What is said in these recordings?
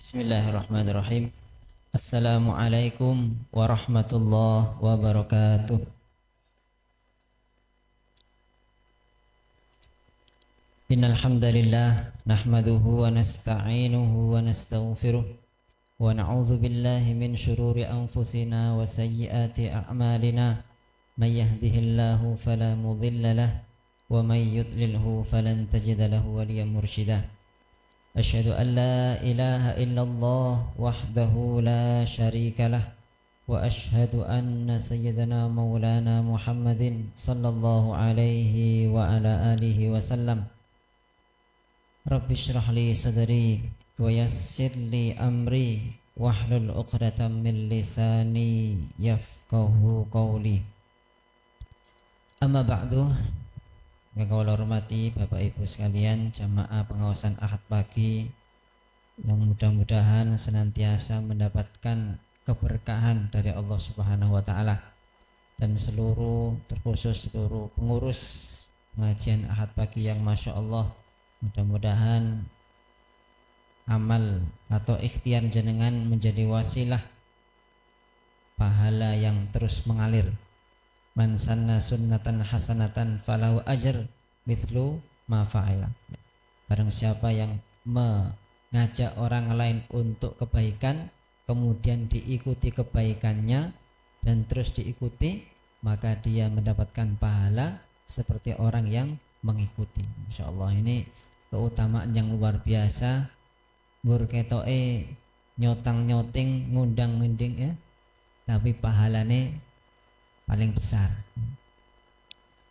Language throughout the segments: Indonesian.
Bismillahirrahmanirrahim. Assalamualaikum warahmatullahi wabarakatuh. Innal hamdalillah nahmaduhu wa nasta'inuhu wa nastaghfiruh wa na'udzu billahi min shururi anfusina wa sayyiati a'malina. May yahdihillahu fala mudilla lahu wa may yudlilhu falan tajida lahu waliyyan mursyida. Asyhadu an la ilaha illallah wahdahu la syarika lah wa asyhadu anna sayyidana maulana Muhammadin sallallahu alaihi wa ala alihi wasallam. Rabbi shrah li sadri wa yassir li amri wahlul 'uqdatam min lisani yafqahu qawli. Amma ba'du. Yang kau hormati Bapak Ibu sekalian, jamaah pengawasan Ahad pagi yang mudah-mudahan senantiasa mendapatkan keberkahan dari Allah Subhanahu wa taala, dan terkhusus seluruh pengurus pengajian Ahad pagi yang Masya Allah, mudah-mudahan amal atau ikhtiar jenengan menjadi wasilah pahala yang terus mengalir. Man sanna sunnatan hasanatan falahu ajr mithlu ma fa'ila. Barang siapa yang mengajak orang lain untuk kebaikan, kemudian diikuti kebaikannya dan terus diikuti, maka dia mendapatkan pahala seperti orang yang mengikuti. Insya Allah ini keutamaan yang luar biasa. Gur ketoke nyotang nyoting ngundang ngunding ya, tapi pahalane paling besar.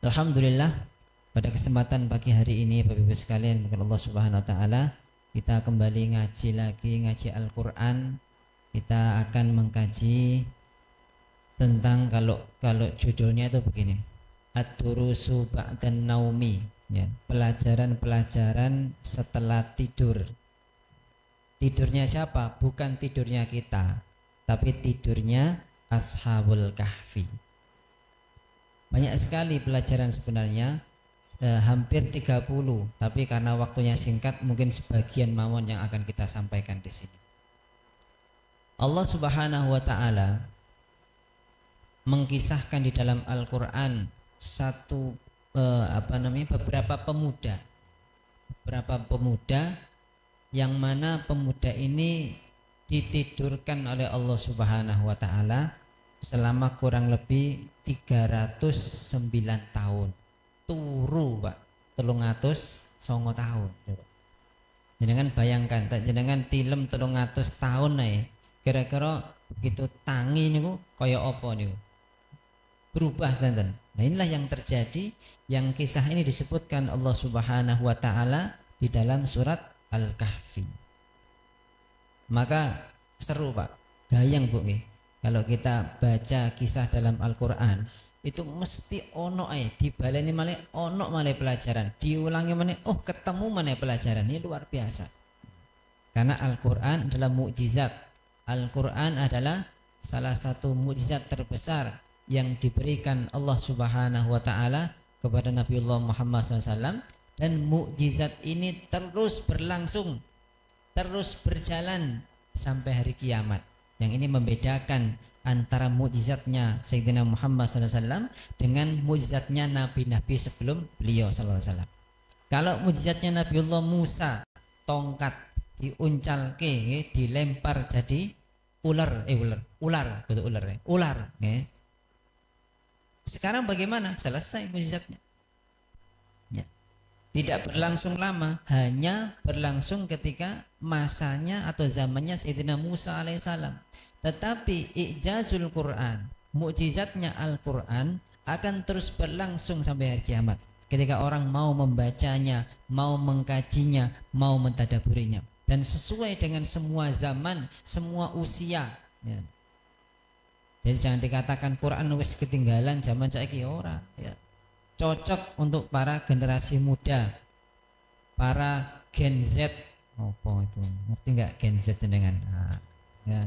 Alhamdulillah, pada kesempatan pagi hari ini Bapak Ibu sekalian, mungkin Allah Subhanahu wa taala, kita kembali ngaji Al-Qur'an. Kita akan mengkaji tentang kalau judulnya itu begini. Ad-durusu ba'dan naumi, ya, pelajaran-pelajaran setelah tidur. Tidurnya siapa? Bukan tidurnya kita, tapi tidurnya Ashabul Kahfi. Banyak sekali pelajaran sebenarnya, hampir 30, tapi karena waktunya singkat mungkin sebagian mawon yang akan kita sampaikan di sini. Allah Subhanahu wa taala mengkisahkan di dalam Al-Qur'an beberapa pemuda yang mana pemuda ini ditidurkan oleh Allah Subhanahu wa taala selama kurang lebih 309 tahun. Turu Pak, 309 tahun. Jenengan bayangkan, tak jenengan tilem 300 tahun nih. Kira-kira begitu tangi niku kaya apa niku? Berubah sedanten. Nah, inilah yang terjadi, yang kisah ini disebutkan Allah Subhanahu wa taala di dalam surat Al-Kahfi. Maka seru Pak, gayang Bu nggih. Kalau kita baca kisah dalam Al-Quran, itu mesti ono dibaleni malih ono malih pelajaran, diulangi malih, ketemu malih pelajaran. Ini luar biasa. Karena Al-Quran adalah mukjizat. Al-Quran adalah salah satu mukjizat terbesar yang diberikan Allah Subhanahu wa taala kepada Nabiullah Muhammad SAW, dan mukjizat ini terus berlangsung, terus berjalan sampai hari kiamat. Yang ini membedakan antara mukjizatnya Sayyidina Muhammad SAW dengan mukjizatnya nabi-nabi sebelum beliau SAW. Kalau mukjizatnya Nabiullah Musa, tongkat diuncalke, dilempar jadi ular. Sekarang bagaimana? Selesai mukjizatnya. Ya. Tidak berlangsung lama, hanya berlangsung ketika masanya atau zamannya Sayyidina Musa alaihissalam. Tetapi ijazul Quran, mukjizatnya Al-Quran akan terus berlangsung sampai hari kiamat. Ketika orang mau membacanya, mau mengkajinya, mau mentadaburinya, dan sesuai dengan semua zaman, semua usia. Ya. Jadi jangan dikatakan Quran wis ketinggalan zaman saiki, ora. Ya. Cocok untuk para generasi muda, para Gen Z. Apa itu? Ngerti nggak Gen Z jenengan? Nah, ya.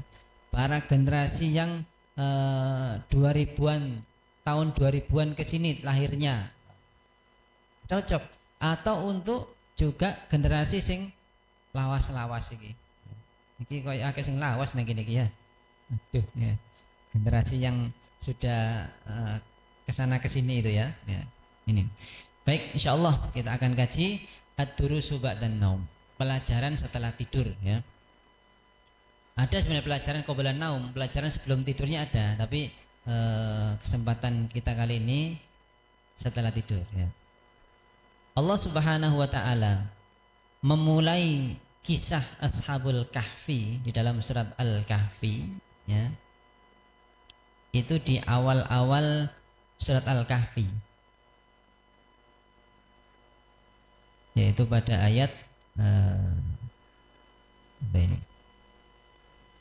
Para generasi yang 2000-an, tahun 2000-an ke sini lahirnya, cocok. Atau untuk juga generasi sing lawas-lawas iki. Iki koyo akeh sing lawas nang kene iki ya. Aduh ya. Generasi yang sudah kesana kesini itu ya. Ya. Ini. Baik, insyaallah kita akan kaji ad-durusu ba'dan naum. Pelajaran setelah tidur ya. Ada sebenarnya pelajaran qabla naum, pelajaran sebelum tidurnya ada, tapi kesempatan kita kali ini setelah tidur ya. Allah Subhanahu wa taala memulai kisah Ashabul Kahfi di dalam surat Al-Kahfi ya. Itu di awal-awal surat Al-Kahfi. Yaitu pada ayat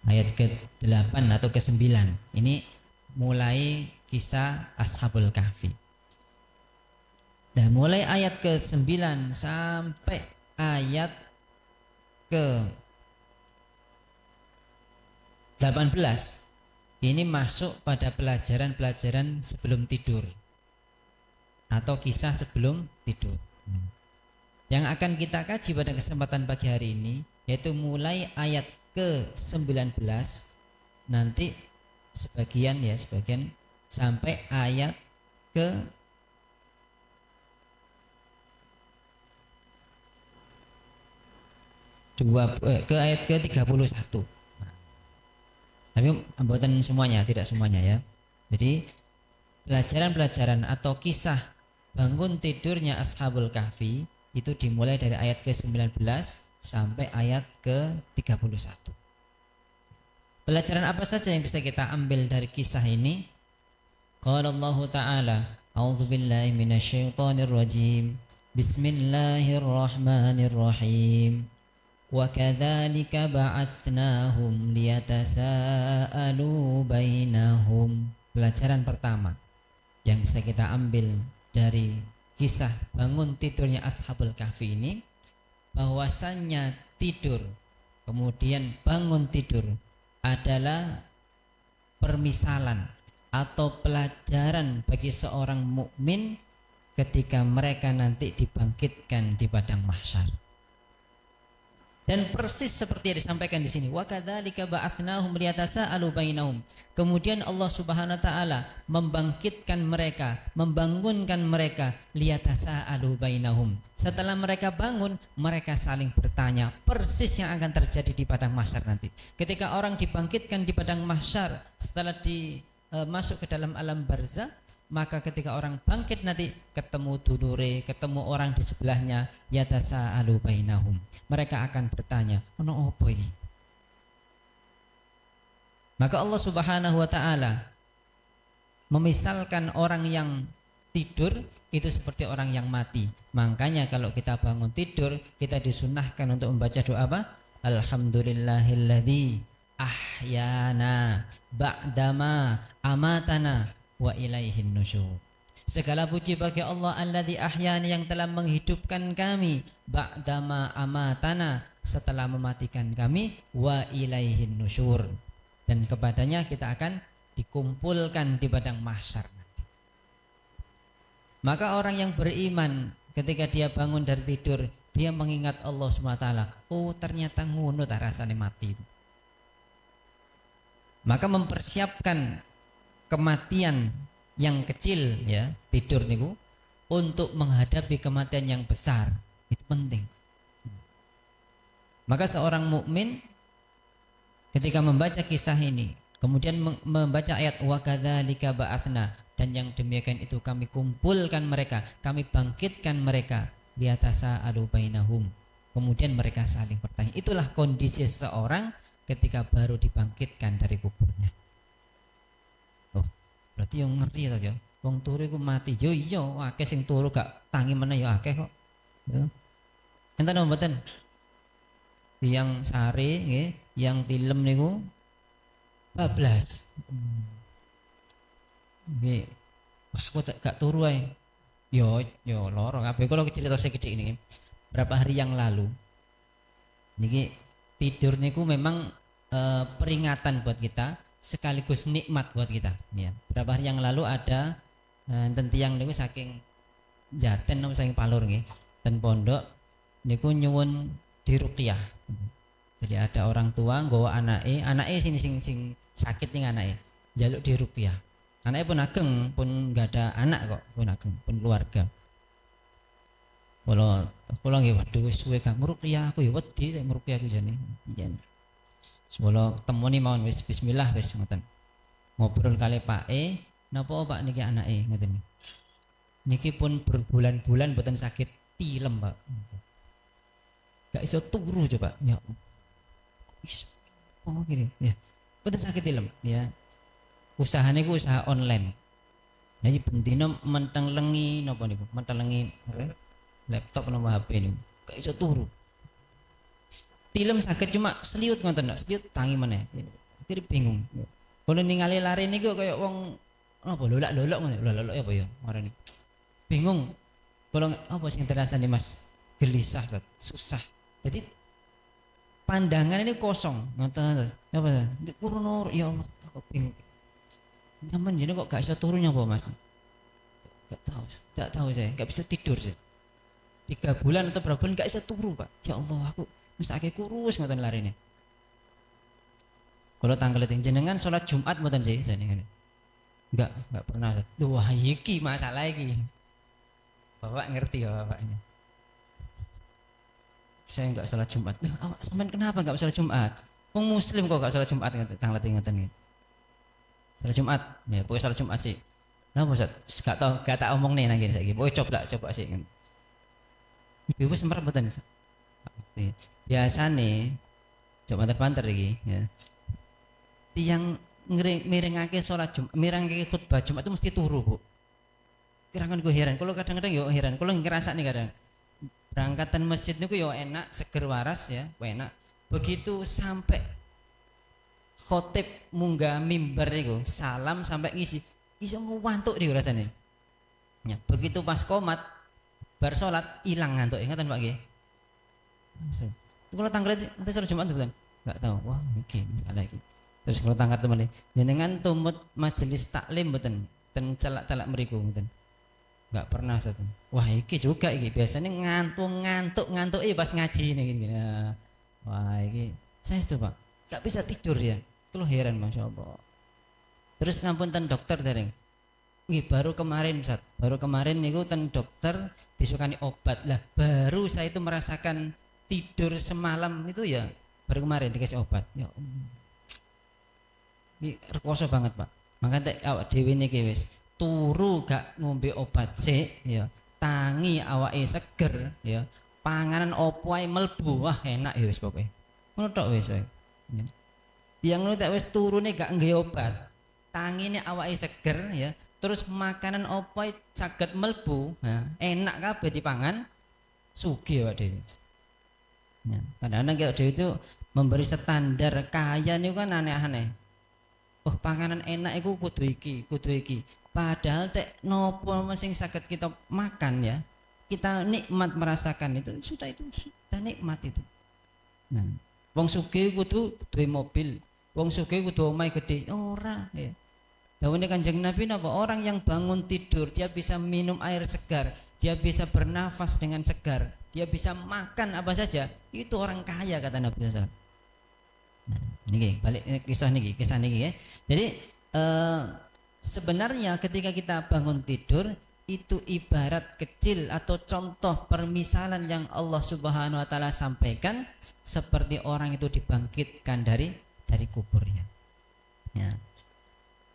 ayat ke-8 atau ke-9. Ini mulai kisah Ashabul Kahfi. Dan mulai ayat ke-9 sampai ayat ke-18 ini masuk pada pelajaran-pelajaran sebelum tidur atau kisah sebelum tidur. Yang akan kita kaji pada kesempatan pagi hari ini yaitu mulai ayat ke-19 nanti sebagian sampai ayat ke ayat ke-31. Tapi mboten semuanya, tidak semuanya ya. Jadi pelajaran-pelajaran atau kisah bangun tidurnya Ashabul Kahfi itu dimulai dari ayat ke-19 sampai ayat ke-31. Pelajaran apa saja yang bisa kita ambil dari kisah ini? Qala Allah Ta'ala, A'udzubillahi minasyaitonirrajim. Bismillahirrahmanirrahim. Wa kadzalika ba'atsnahum liyatasaalu bainahum. Pelajaran pertama yang bisa kita ambil dari kisah bangun tidurnya Ashabul Kahfi ini, bahwasannya tidur kemudian bangun tidur adalah permisalan atau pelajaran bagi seorang mukmin ketika mereka nanti dibangkitkan di padang mahsyar. Dan persis seperti yang disampaikan di sini, wa kadzalika ba'atsnahum liyatasaalu bainahum. Kemudian Allah Subhanahu wa taala membangkitkan mereka, membangunkan mereka liyatasaalu bainahum. Setelah mereka bangun, mereka saling bertanya, persis yang akan terjadi di padang mahsyar nanti. Ketika orang dibangkitkan di padang mahsyar setelah masuk ke dalam alam barzah, maka ketika orang bangkit nanti ketemu dulure, ketemu orang di sebelahnya, yatasaalu bainahum. Mereka akan bertanya, ono apa ini? Maka Allah Subhanahu wa taala memisalkan orang yang tidur itu seperti orang yang mati. Makanya kalau kita bangun tidur, kita disunahkan untuk membaca doa apa? Alhamdulillahilladzi ahyana ba'dama amatana wa ilaihin nusyur. Segala puji bagi Allah alladzi ahyani, yang telah menghidupkan kami, ba'dama amatana, setelah mematikan kami, wa ilaihin nusyur, dan kepadanya kita akan dikumpulkan di padang mahsyar nanti. Maka orang yang beriman ketika dia bangun dari tidur, dia mengingat Allah SWT. Oh ternyata ngono ta rasane mati. Maka mempersiapkan kematian yang kecil ya, tidur niku, untuk menghadapi kematian yang besar, itu penting. Maka seorang mukmin ketika membaca kisah ini, kemudian membaca ayat wa kadzalika ba'atsna, dan yang demikian itu kami kumpulkan mereka, kami bangkitkan mereka, liyatasaalu bainahum, kemudian mereka saling bertanya. Itulah kondisi seseorang ketika baru dibangkitkan dari kuburnya. Berarti yang ngerti tadi ya, wong turu iku mati. Yo iya, akeh sing turu gak tangi meneh ya akeh kok. Ya. Enten mboten? Yang sare nggih, yang tilem niku 14. Nggih. Wah, aku gak turu ae. Yo loro kabeh. Kula cerita sedikit ini. Berapa hari yang lalu niki tidur niku memang peringatan buat kita, sekaligus nikmat buat kita ya. Berapa hari yang lalu ada tiang niku saking Jaten saking Palur nggih, ten pondok niku nyuwun diruqyah. Jadi ada orang tua nggawa anake sing sakit ning anake. Njaluk diruqyah. Anake pun ageng, pun enggak ada anak kok, pun ageng, pun keluarga. Kula nggih waduh wis suwe gak ngruqyah aku ya wedi nek ngruqyah aku jane. Iya. Kula temoni mawon wis bismillah wis ngoten. Ngobrol kali Pak napa Pak niki anake ngoten. Niki pun berbulan-bulan mboten sakit tilem Pak. Gak iso turu coba. Ya. Oh gini ya. Mboten sakit tilem ya. Usahane ku usaha online. Jadi bendina menteng lengi napa niku? Menteng lengi laptop nama HP ini gak iso turu. Tilem sakit cuma seliut ngoten, seliut tangi meneh. Akhire bingung. Kalau ningali lari niku kaya wong apa lolak-lolok ngono. Lolak apa ya marane. Bingung. Kalau apa sing terasane Mas? Gelisah, susah. Jadi pandangan ini kosong ngoten. Apa? Kurunur ya Allah, aku bingung. Nyaman jenenge kok gak iso turu nyapa Mas? Gak tahu saya, gak bisa tidur saya. 3 bulan atau berapa bulan gak bisa turu Pak. Ya Allah aku mesake kurus ngoten larine. Kalau tanggal jenengan sholat Jumat mboten sih jane. Enggak pernah. Wah iki masalah iki. Bapak ngerti ya bapaknya. Saya enggak sholat Jumat. Awak sampean kenapa enggak sholat Jumat? Wong muslim kok enggak sholat Jumat tanggal ngeten iki. Sholat Jumat. Ya pokoknya sholat Jumat sih. Nah Ustaz, gak tak omong nih nang saiki. Pokoknya coba sih. Ibu sempat mboten. Biasane coba banter iki ya. Tiang miringake sholat Jumat, miringake khutbah Jumat itu mesti turu, Bu. Kirangan gue heran, kalau kadang-kadang yo heran, kalau ngerasa nih kadang berangkatan masjid niku yo enak, seger waras ya, enak. Begitu sampai khotib munggah mimbar niku, salam sampai ngisi, iso ngantuk dia rasanya. Ya, begitu pas komat bar sholat hilang ngantuk, ingatan Pak nggih. Itu kalau tanggal nanti sholat Jumat betul? Enggak tahu. Wah, iki masalah iki. Terus kalau tangkat teman jenengan tumut majelis taklim betul, ten celak-celak meriku betul. Enggak pernah satu. Wah, iki juga iki biasanya ngantuk pas ngaji nih gini. Wah, iki saya itu Pak, enggak bisa tidur ya. Kalau heran Masya Allah. Terus sampun ten dokter dereng. Baru kemarin Ustaz, baru kemarin niku ten dokter disukani obat lah. Baru saya itu merasakan tidur semalam itu ya baru kemarin dikasih obat. Ya ini rekoso banget Pak. Maka awak dhewe niki wis turu gak ngombe obat sik ya. Tangi awake seger ya. Panganan opo ae mlebu wah enak ya wis pokoke. Ngono tok wis wae. Ya. Yang ngono tak wis turune gak nggawe obat. Tangine awake seger ya. Terus makanan opo ae saged mlebu, ya. Enak kabeh dipangan sugih awak dhewe. Ya, kadang-kadang kayak dia itu memberi standar kaya niku kan aneh-aneh. Oh, panganan enak itu kudu iki. Padahal tek nopo sing saged kita makan ya. Kita nikmat merasakan itu sudah nikmat itu. Nah, wong sugih kudu duwe mobil, wong sugih kudu omahe gede. Ora ya. Dawuhne Kanjeng Nabi napa orang yang bangun tidur dia bisa minum air segar, dia bisa bernafas dengan segar, dia bisa makan apa saja, itu orang kaya kata Nabi SAW. Nah, ini balik kisah niki ya. Jadi sebenarnya ketika kita bangun tidur itu ibarat kecil atau contoh permisalan yang Allah Subhanahu wa taala sampaikan seperti orang itu dibangkitkan dari kuburnya. Ya.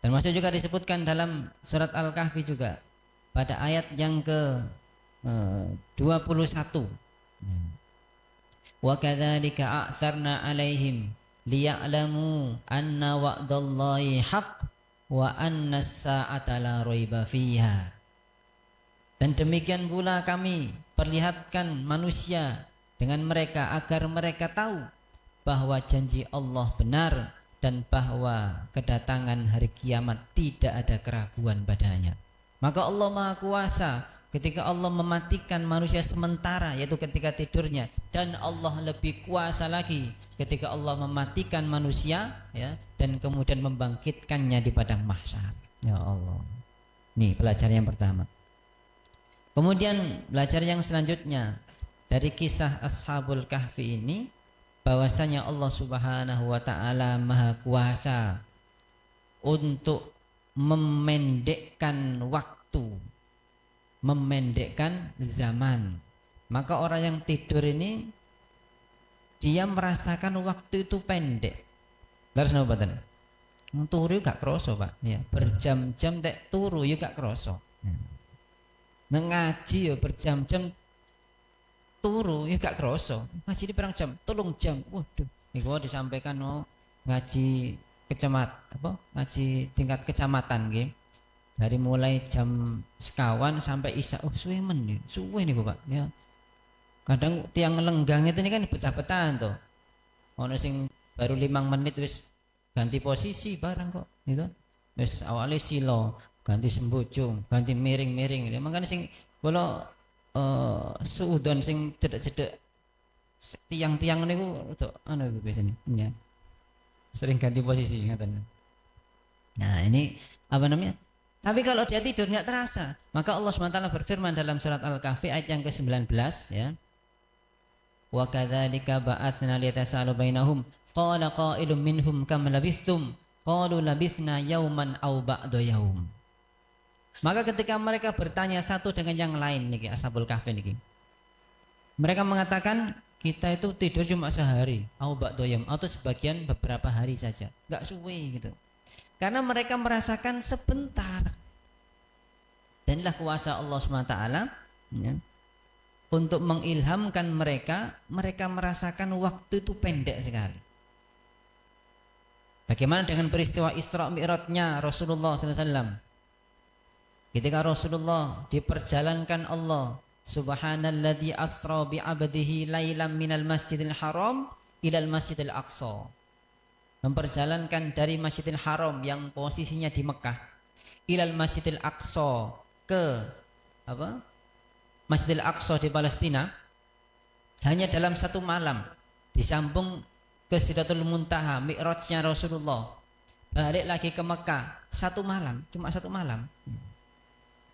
Termasuk juga disebutkan dalam surat Al-Kahfi juga pada ayat yang ke 21. Wa kadzalika a'tsarna 'alaihim liya'lamu anna wa'dallahi haqq wa anna as-sa'ata la raiba fiha. Dan demikian pula kami perlihatkan manusia dengan mereka agar mereka tahu bahwa janji Allah benar dan bahwa kedatangan hari kiamat tidak ada keraguan padanya. Maka Allah Maha Kuasa ketika Allah mematikan manusia sementara yaitu ketika tidurnya, dan Allah lebih kuasa lagi ketika Allah mematikan manusia ya dan kemudian membangkitkannya di padang mahsyar. Ya Allah. Nih pelajaran yang pertama. Kemudian belajar yang selanjutnya dari kisah Ashabul Kahfi ini bahwasanya Allah Subhanahu wa taala Maha Kuasa untuk memendekkan waktu, memendekkan zaman. Maka orang yang tidur ini dia merasakan waktu itu pendek. Terus napa mboten? Turu gak kroso, Pak. Ya, berjam-jam tek turu yo gak kroso. Nang ngaji yo berjam-jam turu ya gak kroso. Ngaji di perang jam, 3 jam. Waduh, niku disampaikan ngaji ngaji tingkat kecamatan nggih. Dari mulai jam sekawan sampai isya. Oh, suwe men, suwe niku, Pak. Ya. Kadang tiang lenggang itu ini kan betah-betahan tuh. Ono sing baru 5 menit wis ganti posisi barang kok gitu. Wis awalnya silo, ganti sembujung, ganti miring-miring. Makanya sing kalau suudon sing cedek-cedek tiang-tiang niku untuk anu iku biasanya ya. Sering ganti posisi ngaten. Nah, ini apa namanya? Tapi kalau dia tidur nggak terasa, maka Allah SWT berfirman dalam surat Al-Kahfi ayat yang ke-19 ya. Wa kadzalika ba'atsna liyatasaalu bainahum qala qailun minhum kam labithtum qalu labithna yauman aw ba'da yaum. Maka ketika mereka bertanya satu dengan yang lain niki Ashabul Kahfi niki, mereka mengatakan kita itu tidur cuma sehari aw ba'da yaum atau sebagian beberapa hari saja, enggak suwe gitu. Karena mereka merasakan sebentar. Dan inilah kuasa Allah SWT ya, untuk mengilhamkan mereka merasakan waktu itu pendek sekali. Bagaimana dengan peristiwa Isra Mi'rajnya Rasulullah SAW? Ketika Rasulullah diperjalankan Allah, Subhanalladzi asra bi'abdihi lailam minal masjidil haram ilal masjidil aqsa. Memperjalankan dari Masjidil Haram yang posisinya di Mekah ilal Masjidil Aqsa ke Masjidil Aqsa di Palestina hanya dalam satu malam, disambung ke Sidratul Muntaha, Mi'rajnya Rasulullah, balik lagi ke Mekah satu malam, cuma satu malam.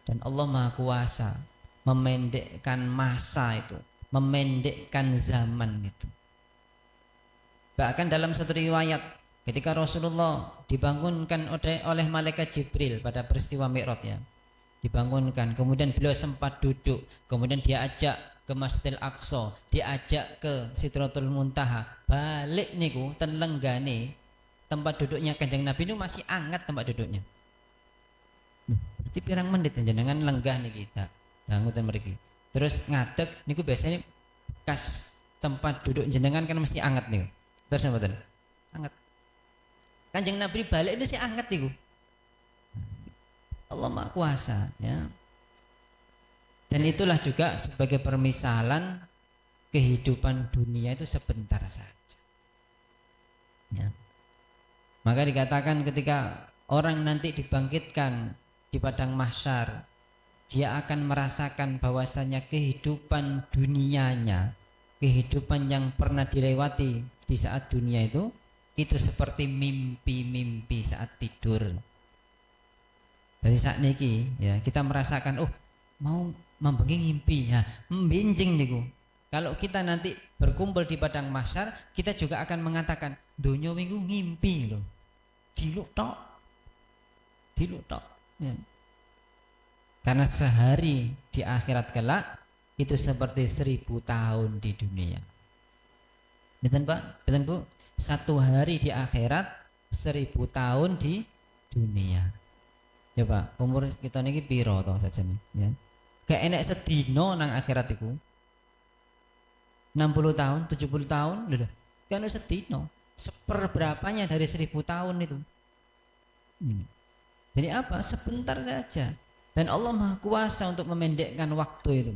Dan Allah Maha Kuasa memendekkan masa itu, memendekkan zaman itu. Bahkan dalam satu riwayat ketika Rasulullah dibangunkan oleh malaikat Jibril pada peristiwa Mi'raj ya, dibangunkan, kemudian beliau sempat duduk, kemudian diajak ke Masjidil Aqsa, diajak ke Sidratul Muntaha, balik niku ten lenggane tempat duduknya Kanjeng Nabi itu masih hangat tempat duduknya. Berarti pirang menit jenengan lenggah nih kita, dangutan mriki. Terus ngadeg niku biasanya bekas tempat duduk jenengan kan mesti hangat nih. Terus mboten? Hangat. Kanjeng Nabi balik itu sih hangat niku. Allah Maha Kuasa ya. Dan itulah juga sebagai permisalan kehidupan dunia itu sebentar saja. Ya. Maka dikatakan ketika orang nanti dibangkitkan di padang mahsyar, dia akan merasakan bahwasanya kehidupan dunianya, kehidupan yang pernah dilewati di saat dunia itu seperti mimpi-mimpi saat tidur. Dari saat niki ya kita merasakan mau membengi mimpi ya, membenjing niku. Kalau kita nanti berkumpul di padang mahsyar, kita juga akan mengatakan donya minggu ngimpi loh. Diluk tok ya. Karena sehari di akhirat kelak itu seperti 1000 tahun di dunia. Betul Pak? Betul Bu? Satu hari di akhirat 1000 tahun di dunia. Coba umur kita niki piro toh saja nih ya. Gak enak sedino nang akhirat iku. 60 tahun, 70 tahun lho. Kan sedino. Seperberapanya dari 1000 tahun itu. Jadi apa? Sebentar saja. Dan Allah Maha Kuasa untuk memendekkan waktu itu.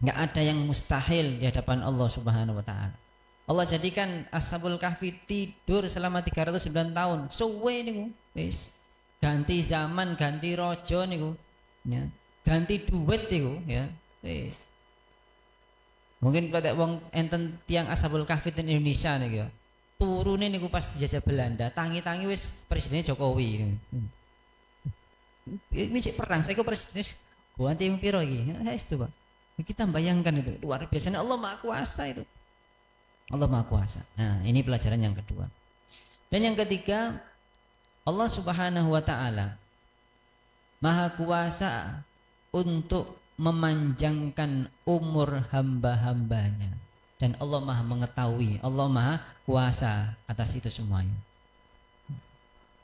Enggak ada yang mustahil di hadapan Allah Subhanahu wa taala. Allah jadikan Ashabul Kahfi tidur selama 309 tahun. Suwe niku, wis. Ganti zaman, ganti rojo niku, ya. Ganti duit niku, ya. Wis. Mungkin pada wong enten tiang Ashabul Kahfi di Indonesia niku ya. Turune niku pas dijajah Belanda, tangi-tangi wis presidennya Jokowi. Wis perang, saya ke presiden gua tim piro iki. Ya itu, Pak. Kita bayangkan itu luar biasa. Allah Maha Kuasa itu. Allah Maha Kuasa. Nah, ini pelajaran yang kedua. Dan yang ketiga, Allah Subhanahu wa taala Maha Kuasa untuk memanjangkan umur hamba-hambanya. Dan Allah Maha mengetahui, Allah Maha Kuasa atas itu semuanya.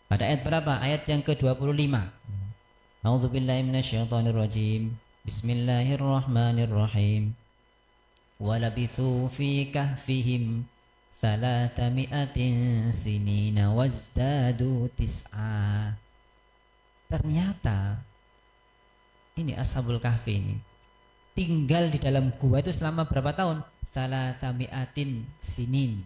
Pada ayat berapa? Ayat yang ke-25. A'udzubillahi minasyaitonirrajim. Bismillahirrahmanirrahim. Walabithu fi kahfihim salatami'atin sinina wazdadu tis'a. Ternyata ini Ashabul Kahfi ini tinggal di dalam gua itu selama berapa tahun? Salatami'atin sinin,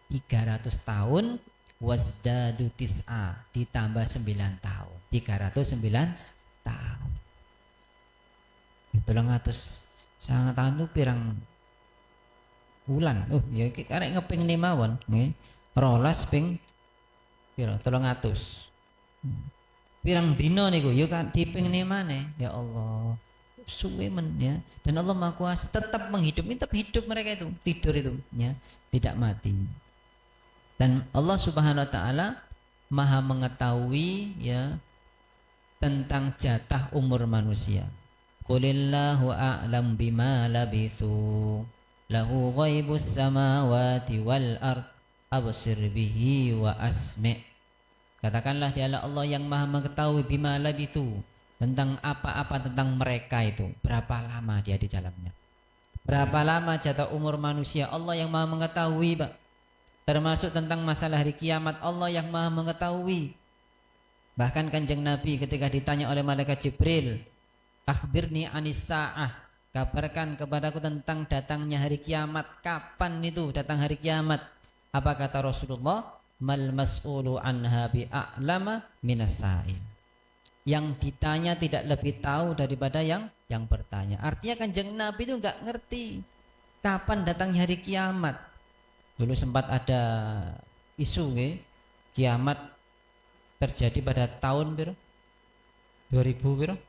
300 tahun, wazdadu tis'a, ditambah 9 tahun, 309 tahun. 300 sangat tahun itu pirang bulan. Ya karek ngeping ni mawon nggih. Rolas ping pira? 300. Pirang dina niku ya kan diping ni maneh. Ya Allah. Suwe men ya. Dan Allah Maha Kuasa tetap tetap hidup mereka itu, tidur itu ya, tidak mati. Dan Allah Subhanahu wa taala Maha mengetahui ya tentang jatah umur manusia. Qulillahu a'lam bima labithu lahu ghaibus samawati wal ard absir bihi wa asmi'. Katakanlah dialah Allah yang Maha mengetahui bima labithu, tentang apa-apa tentang mereka itu, berapa lama dia di dalamnya, berapa lama jatah umur manusia, Allah yang Maha mengetahui, Pak. Termasuk tentang masalah hari kiamat, Allah yang Maha mengetahui. Bahkan Kanjeng Nabi ketika ditanya oleh malaikat Jibril, akhbirni anis sa'ah, kabarkan kepadaku tentang datangnya hari kiamat, kapan itu datang hari kiamat? Apa kata Rasulullah? Mal mas'ulu anha bi'a'lama minas sa'il. Yang ditanya tidak lebih tahu daripada yang bertanya. Artinya Kanjeng Nabi itu enggak ngerti kapan datangnya hari kiamat. Dulu sempat ada isu kiamat terjadi pada tahun 2012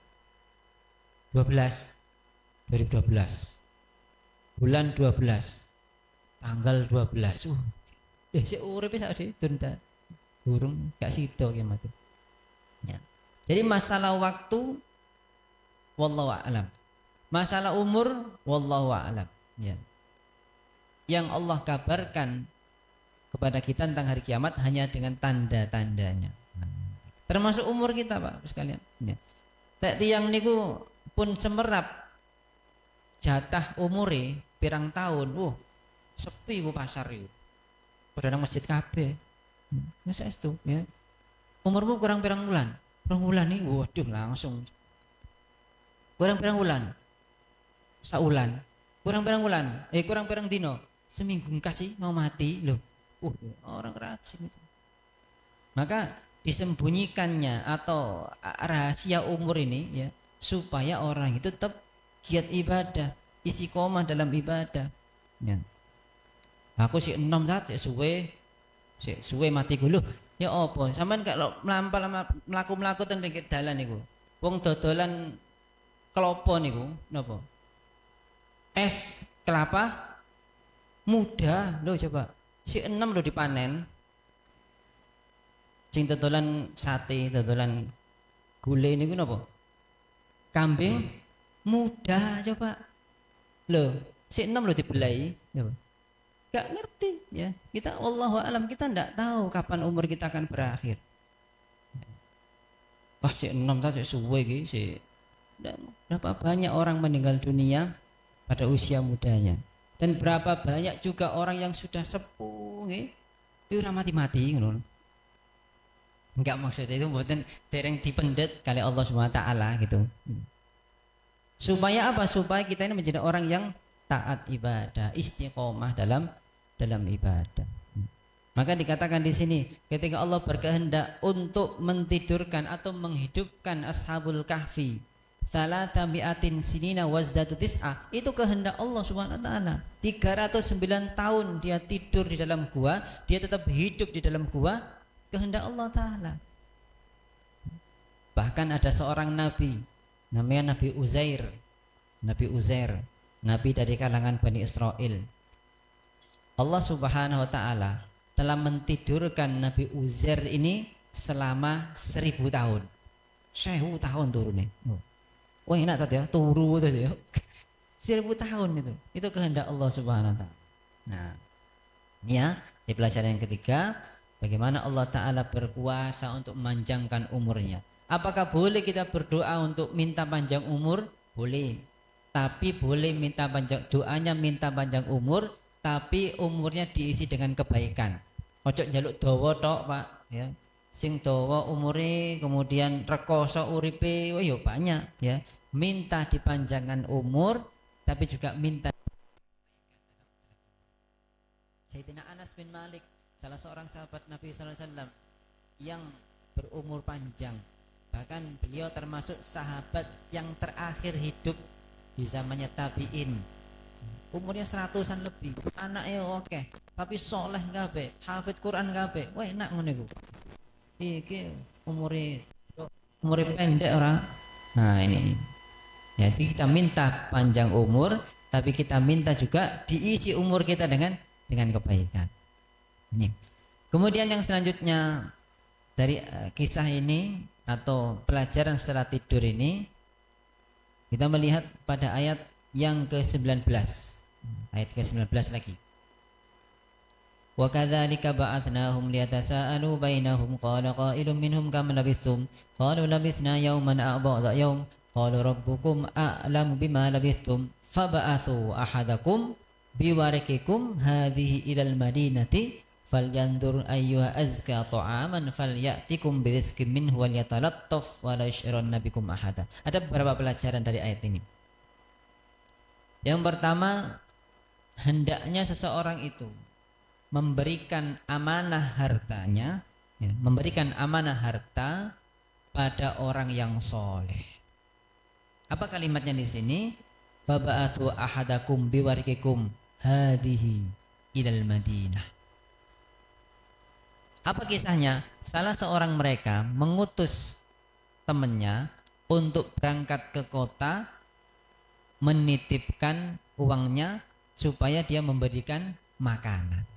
bulan 12 tanggal 12 sik uripe sak ditunda burung gak sida kiamat ya. Jadi masalah waktu wallahu a'lam, masalah umur wallahu a'lam ya. Yang Allah kabarkan kepada kita tentang hari kiamat hanya dengan tanda-tandanya, termasuk umur kita Pak sekalian ya. Tak tiang niku pun semerap jatah umure pirang tahun, sepi ku pasar itu, padahal masjid kabeh ya itu ya. Umurmu kurang pirang bulan nih, waduh langsung kurang pirang bulan, saulan kurang pirang bulan, kurang pirang dino, seminggu kasih mau mati loh. Orang rajin itu. Maka disembunyikannya atau rahasia umur ini ya, supaya orang itu tetap giat ibadah, istiqomah dalam ibadah ya. Aku si 6 saat suwe mati gue loh. Ya apa? Sampean kalau melaku teng pinggir dalan niku. Wong dodolan kelapa niku napa? Es kelapa muda lho coba. Si 6 lho dipanen. Sing dodolan sate, dodolan gulai niku napa? Kambing muda coba. Lho, si 6 lho dibelai coba. Gak ngerti ya. Kita wallahu alam, kita ndak tahu kapan umur kita akan berakhir. Wah si 6 saja suwe iki si. Berapa banyak orang meninggal dunia pada usia mudanya, dan berapa banyak juga orang yang sudah sepuh itu ora mati-mati ngono. Enggak maksudnya itu mboten dereng dipendet kali Allah Subhanahu wa taala gitu. Supaya apa? Supaya kita ini menjadi orang yang taat ibadah, istiqomah dalam ibadah. Maka dikatakan di sini ketika Allah berkehendak untuk mentidurkan atau menghidupkan Ashabul Kahfi salatami'atin sinina wazdadu tis'a, itu kehendak Allah Subhanahu wa taala. 309 tahun dia tidur di dalam gua, dia tetap hidup di dalam gua, kehendak Allah taala. Bahkan ada seorang nabi namanya Nabi Uzair, nabi dari kalangan Bani Israel. Allah Subhanahu wa taala telah mentidurkan Nabi Uzair ini selama 1000 tahun. 1000 tahun turunnya. Wah enak tadi ya, turu terus ya. 1000 tahun itu. Itu kehendak Allah Subhanahu wa taala. Nah, ini ya, di pelajaran yang ketiga, bagaimana Allah taala berkuasa untuk memanjangkan umurnya. Apakah boleh kita berdoa untuk minta panjang umur? Boleh. Tapi boleh minta panjang, doanya minta panjang umur, tapi umurnya diisi dengan kebaikan. Ojo njaluk dawa tok, Pak, ya. Sing dawa umure kemudian rekoso uripe, wah yo banyak ya. Minta dipanjangkan umur tapi juga minta. Sayyidina Anas bin Malik, salah seorang sahabat Nabi sallallahu alaihi wasallam yang berumur panjang. Bahkan beliau termasuk sahabat yang terakhir hidup di zamannya tabi'in. Umurnya 100-an lebih, anaknya oke, tapi soleh kabeh, hafid Quran kabeh. Wah enak ngono iku. Iki umure pendek ora. Nah ini. Jadi kita minta panjang umur, tapi kita minta juga diisi umur kita dengan kebaikan. Ini. Kemudian yang selanjutnya dari kisah ini atau pelajaran setelah tidur ini, kita melihat pada ayat yang ke-19. Ayat ke-19 lagi. Wa kadzalika ba'athnahum liyatasaalu bainahum qala qailun minhum kam labithtum qalu labithna yawman aw ba'da yawm qalu rabbukum a'lamu bima labithtum fab'athu ahadakum biwarikikum hadhihi ilal madinati falyandur ayyuha azka ta'aman falyatikum birizqin minhu walyatalattaf wa la yash'uranna bikum ahada. Ada beberapa pelajaran dari ayat ini. Yang pertama, hendaknya seseorang itu memberikan amanah hartanya, ya, memberikan amanah harta pada orang yang soleh. Apa kalimatnya di sini? Faba'athu ahadakum biwarikikum hadihi ilal Madinah. Apa kisahnya? Salah seorang mereka mengutus temannya untuk berangkat ke kota, menitipkan uangnya supaya dia memberikan makanan.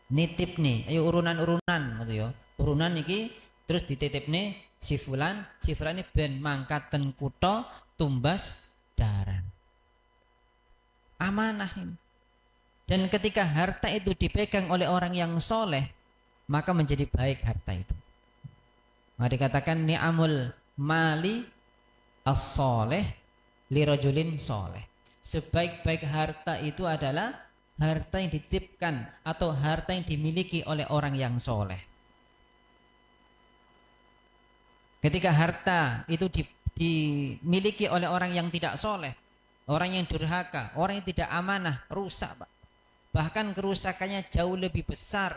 Nitip nih, ayo urunan-urunan gitu ya. Urunan iki terus dititip nih si fulan ini ben mangkaten kutha tumbas daran. Amanah ini. Dan ketika harta itu dipegang oleh orang yang soleh, maka menjadi baik harta itu. Maka dikatakan ni'amul mali as-soleh lirajulin soleh. Sebaik-baik harta itu adalah harta yang dititipkan atau harta yang dimiliki oleh orang yang soleh. Ketika harta itu dimiliki oleh orang yang tidak soleh, orang yang durhaka, orang yang tidak amanah, rusak, Pak. Bahkan kerusakannya jauh lebih besar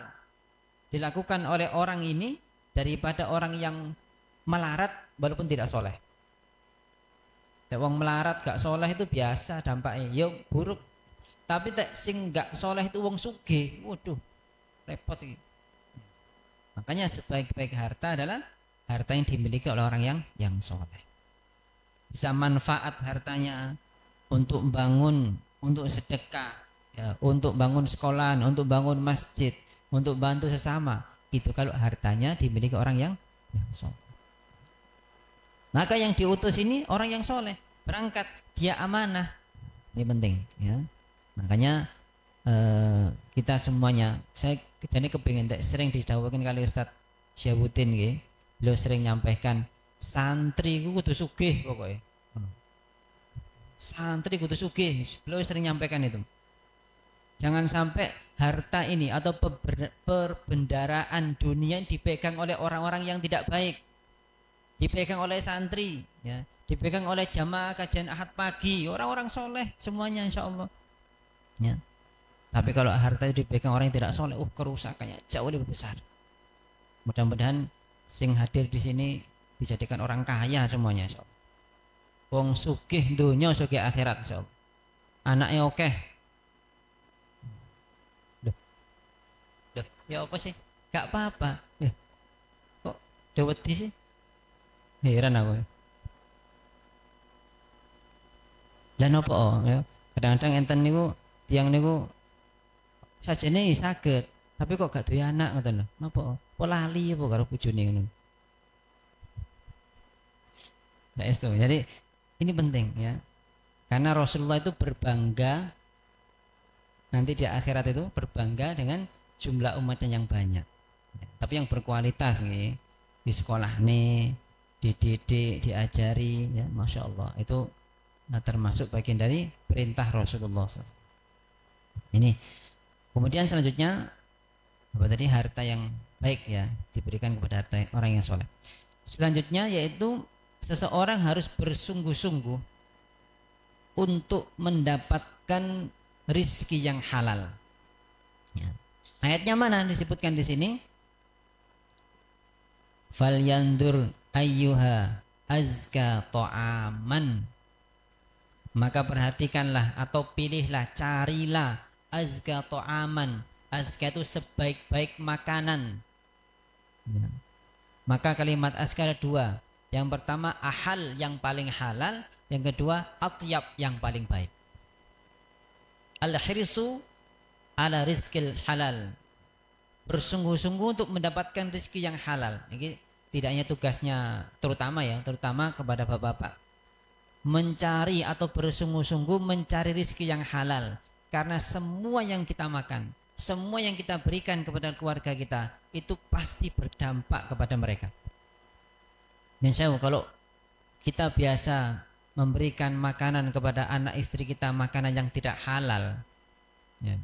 dilakukan oleh orang ini daripada orang yang melarat walaupun tidak soleh. Wong melarat gak soleh itu biasa dampaknya, ya buruk. Tapi sing gak soleh itu wong sugih, waduh, repot ini. Makanya sebaik-baik harta adalah harta yang dimiliki oleh orang yang soleh. Bisa manfaat hartanya untuk bangun, untuk sedekah, ya, untuk bangun sekolah, untuk bangun masjid, untuk bantu sesama. Itu kalau hartanya dimiliki orang yang soleh. Maka yang diutus ini orang yang soleh, berangkat, dia amanah. Ini penting, ya. Makanya kita semuanya, saya jadi kepingin sering didawuhkan kali Ustadz Syabutin, beliau sering nyampaikan santri kudu sugih pokoknya. Santri kudu sugih, beliau sering nyampaikan itu. Jangan sampai harta ini atau perbendaraan dunia dipegang oleh orang-orang yang tidak baik, dipegang oleh santri, ya, dipegang oleh jamaah kajian Ahad pagi, orang-orang soleh semuanya insya Allah. Ya. Tapi kalau harta itu dipegang orang yang tidak soleh, kerusakannya jauh lebih besar. Mudah-mudahan sing hadir di sini dijadikan orang kaya semuanya, insya Allah. Wong sugih dunia, sugih akhirat, insya Allah. Anaknya oke. Duh, ya apa sih? Gak apa-apa. Kok daweti sih? Heran aku. Dan apa? Ya. Kadang-kadang enten niku tiang niku sajane saged, tapi kok gak duwe anak ngoten lho. Napa? Apa lali apa karo bojone ngono. Nah, itu. Jadi ini penting ya. Karena Rasulullah itu berbangga nanti di akhirat itu berbangga dengan jumlah umatnya yang banyak. Ya, tapi yang berkualitas nih di sekolah nih, dididik, diajari, ya masya Allah itu termasuk bagian dari perintah Rasulullah SAW. Ini kemudian selanjutnya apa tadi harta yang baik ya diberikan kepada harta orang yang soleh. Selanjutnya yaitu seseorang harus bersungguh-sungguh untuk mendapatkan rizki yang halal. Ya. Ayatnya mana disebutkan di sini? Falyandur ayyuha azka ta'aman. Maka perhatikanlah atau pilihlah, carilah azka ta'aman. Azka itu sebaik-baik makanan. Ya. Maka kalimat azka ada dua. Yang pertama ahal yang paling halal, yang kedua atyab yang paling baik. Al-hirsu ala rizkil halal. Bersungguh-sungguh untuk mendapatkan rezeki yang halal. Ini tidak hanya tugasnya terutama kepada bapak-bapak. Mencari atau bersungguh-sungguh mencari rezeki yang halal. Karena semua yang kita makan, semua yang kita berikan kepada keluarga kita, itu pasti berdampak kepada mereka. Dan saya kalau kita biasa memberikan makanan kepada anak istri kita, makanan yang tidak halal, ya,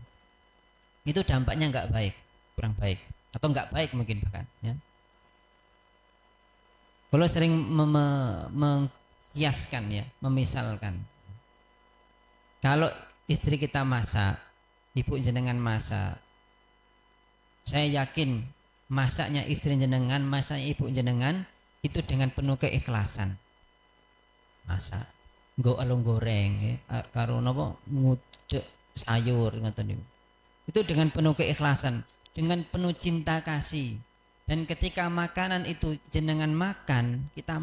itu dampaknya nggak baik, kurang baik, atau nggak baik mungkin bahkan. Ya. Kalau sering mengkiaskan, ya, memisalkan, kalau istri kita masak, ibu jenengan masak, saya yakin masaknya istri jenengan, masaknya ibu jenengan itu dengan penuh keikhlasan. Masak nggo alung goreng ya, karo napa ngudek sayur ngoten niku. Itu dengan penuh keikhlasan, dengan penuh cinta kasih. Dan ketika makanan itu jenengan makan, kita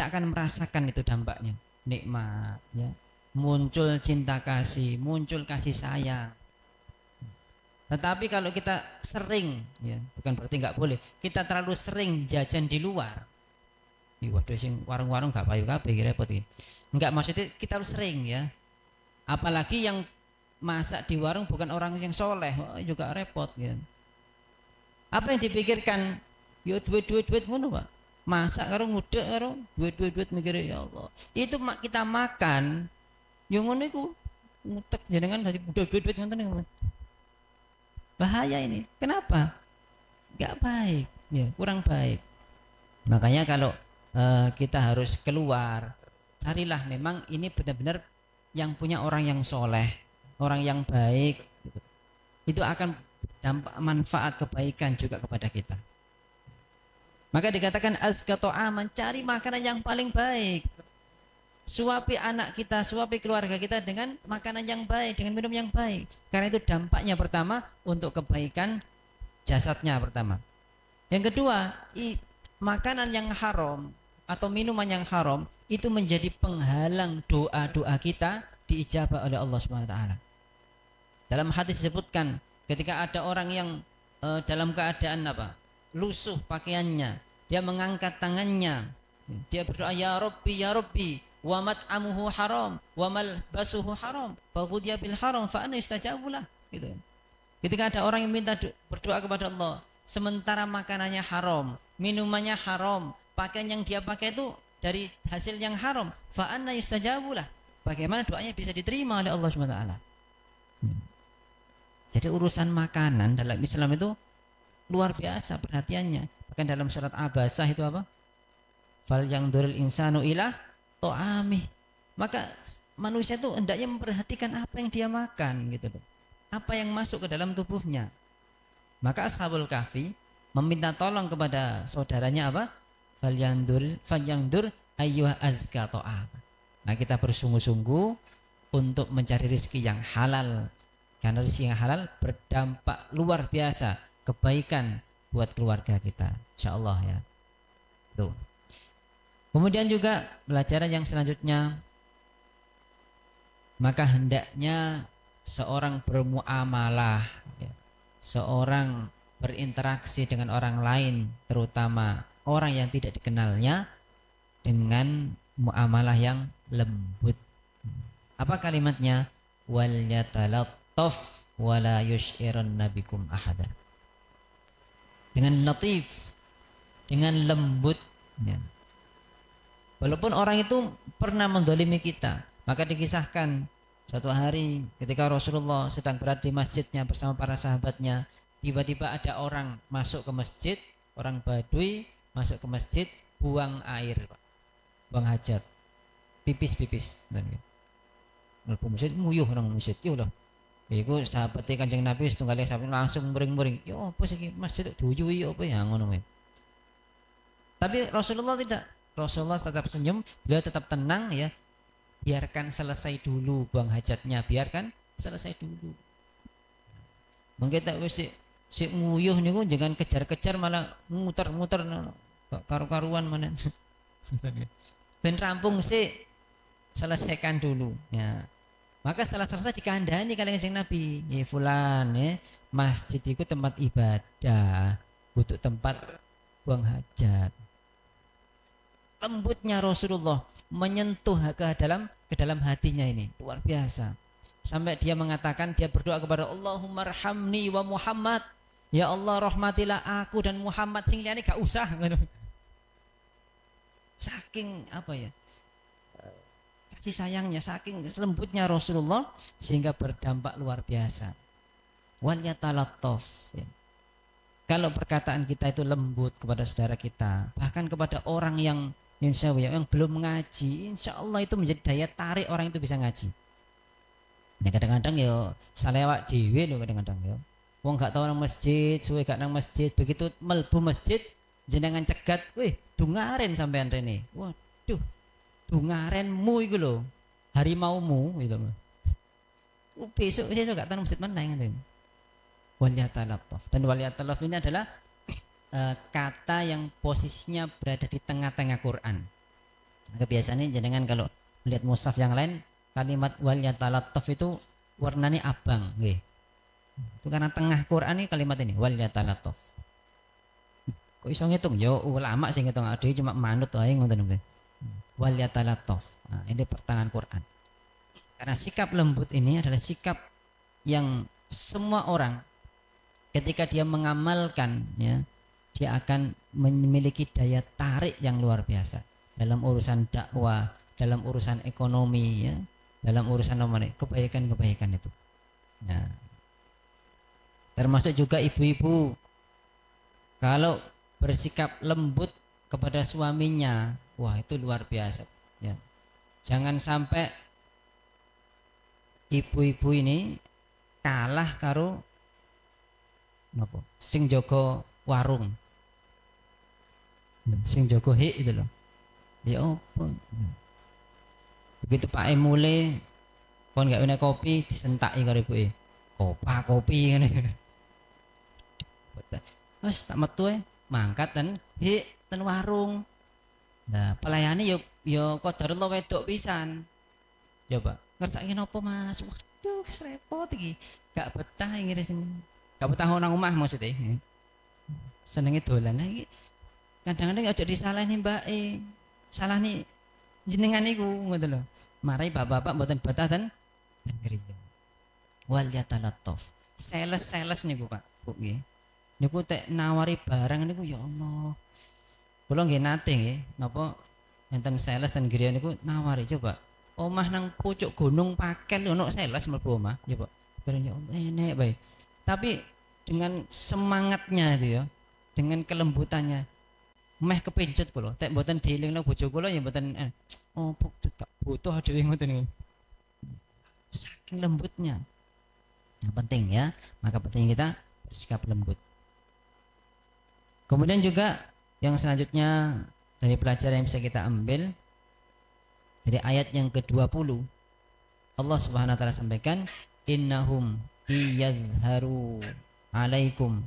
akan merasakan itu dampaknya. Nikmat ya. Muncul cinta kasih, muncul kasih sayang. Tetapi kalau kita sering, ya, bukan berarti nggak boleh, kita terlalu sering jajan di luar. Waduh, sing warung-warung gak payu kabeh repot iki. Enggak, maksudnya kita harus sering ya. Apalagi yang masak di warung bukan orang yang soleh, juga repot ya. Apa yang dipikirkan? Yo duit ngono, Pak. Masak karo ngudek karo duit mikir ya Allah. Itu kita makan yo ngono iku ngutek jenengan dari duit ngoten niku. Bahaya ini. Kenapa? Gak baik, ya, kurang baik. Makanya kalau kita harus keluar, carilah memang ini benar-benar yang punya orang yang soleh, orang yang baik. Gitu. Itu akan dampak manfaat kebaikan juga kepada kita. Maka dikatakan azkatu aman, cari makanan yang paling baik. Suapi anak kita, suapi keluarga kita dengan makanan yang baik, dengan minum yang baik. Karena itu dampaknya pertama untuk kebaikan jasadnya pertama. Yang kedua, makanan yang haram atau minuman yang haram itu menjadi penghalang doa-doa kita diijabah oleh Allah Subhanahu wa taala. Dalam hadis disebutkan ketika ada orang yang dalam keadaan apa? Lusuh pakaiannya, dia mengangkat tangannya, dia berdoa ya Rabbi wa mat'amuhu haram wa malbasuhu haram fa ghudiya bil haram fa ana istajabulah gitu. Ketika ada orang yang minta berdoa kepada Allah sementara makanannya haram, minumannya haram, pakaian yang dia pakai itu dari hasil yang haram, fa anna yustajabulah. Bagaimana doanya bisa diterima oleh Allah Subhanahu wa taala? Jadi urusan makanan dalam Islam itu luar biasa perhatiannya. Bahkan dalam surat Abasah itu apa? Fal yangduril insanu ila ta'amih. Maka manusia itu hendaknya memperhatikan apa yang dia makan gitu loh. Apa yang masuk ke dalam tubuhnya. Maka Ashabul Kahfi meminta tolong kepada saudaranya apa? Falyandur ayyuha azka ta'am. Nah, kita bersungguh-sungguh untuk mencari rezeki yang halal. Karena rezeki yang halal berdampak luar biasa kebaikan buat keluarga kita. Insyaallah ya. Tuh. Kemudian juga pelajaran yang selanjutnya, maka hendaknya seorang bermuamalah, ya, seorang berinteraksi dengan orang lain, terutama orang yang tidak dikenalnya, dengan muamalah yang lembut. Apa kalimatnya? Wal yatalattaf wala yush'iranna bikum ahada. Dengan latif, dengan lembut, ya. Walaupun orang itu pernah mendolimi kita, maka dikisahkan suatu hari ketika Rasulullah sedang berada di masjidnya bersama para sahabatnya, tiba-tiba ada orang masuk ke masjid, orang Badui masuk ke masjid, buang air, Pak. Buang hajat, pipis. Mlebu masjid nguyuh nang masjid, yo lho. Iku sahabate Kanjeng Nabi setunggal sahabat langsung muring-muring. Yo apa sih masjid diuyuhi apa ya ngono wae. Tapi Rasulullah tidak. Rasulullah tetap senyum, beliau tetap tenang ya. Biarkan selesai dulu buang hajatnya, biarkan selesai dulu. Mungkin tak wis si nguyuh niku jangan kejar-kejar malah muter-muter karu-karuan mana. Ben rampung sih, selesaikan dulu ya. Maka setelah selesai dikandani kali Kanjeng Nabi, ya fulan ya, masjid itu tempat ibadah, butuh tempat buang hajat. Lembutnya Rasulullah menyentuh ke dalam hatinya ini luar biasa. Sampai dia mengatakan, dia berdoa kepada Allahumma arhamni wa Muhammad. Ya Allah rahmatilah aku dan Muhammad, sing liyane gak usah. Saking apa ya? Kasih sayangnya, saking lembutnya Rasulullah sehingga berdampak luar biasa. Wal yatalattaf ya. Kalau perkataan kita itu lembut kepada saudara kita, bahkan kepada orang yang insya Allah yang belum ngaji, insya Allah itu menjadi daya tarik orang itu bisa ngaji. Ya kadang-kadang ya salah awak dhewe lho kadang-kadang ya. Wong gak tau nang masjid, suwe gak nang masjid, begitu melbu masjid jenengan cegat, wih dungaren sampean rene. Waduh, dungarenmu iku lho, harimaumu gitu. Besok gak tau nang masjid meneh ngene. Wal yatalattaf. Dan wal yatalattaf ini adalah kata yang posisinya berada di tengah-tengah Quran. Kebiasaannya jenengan kalau melihat mushaf yang lain, kalimat wal yatalattaf itu warnanya abang, nggih. Itu karena tengah Quran ini kalimat ini wal yatalattaf. Kok iso ngitung? Ya ulama sing ngitung, ade cuma manut wae ngoten nggih. Wal yatalattaf. Nah, ini pertengahan Quran. Karena sikap lembut ini adalah sikap yang semua orang ketika dia mengamalkan ya, dia akan memiliki daya tarik yang luar biasa dalam urusan dakwah, dalam urusan ekonomi ya, dalam urusan kebaikan-kebaikan itu. Nah, termasuk juga ibu-ibu kalau bersikap lembut kepada suaminya, wah itu luar biasa ya. Jangan sampai ibu-ibu ini kalah karo apa? Sing jaga warung. Sing jaga hik itu loh. Ya apa? Begitu Pak Emule kon gak enak kopi disentaki karo ibuke. Kopi ngene. Wes tak metu mangkat dan hik ten warung. Nah, pelayane yo qadarullah wedok pisan. Ya, Pak. Ngersake napa, Mas? Waduh, repot iki. Gak betah ngiris sini. Gak betah nang omah maksudnya. Senenge dolan iki. Kadang-kadang aja disalahin mbake. Salah nih jenengan niku ngoten lho. Marai bapak-bapak mboten betah dan griya. Wal yatalattaf. Sales niku Pak, Bu nggih. Niku tek nawari barang niku ya Allah. Kula nggih nate nggih, napa enten sales dan griya niku nawari coba. Omah nang pucuk gunung Pakel ono sales mlebu omah, ya Pak. Bareng ya Allah enek bae. Tapi dengan semangatnya itu ya, dengan kelembutannya meh kepincut kula tek mboten dielingno bojo kula ya mboten gak butuh dhewe ngoten niku. Saking lembutnya. Yang penting ya, maka penting kita bersikap lembut. Kemudian juga yang selanjutnya dari pelajaran yang bisa kita ambil dari ayat yang ke-20, Allah Subhanahu wa taala sampaikan innahum iyadharu alaikum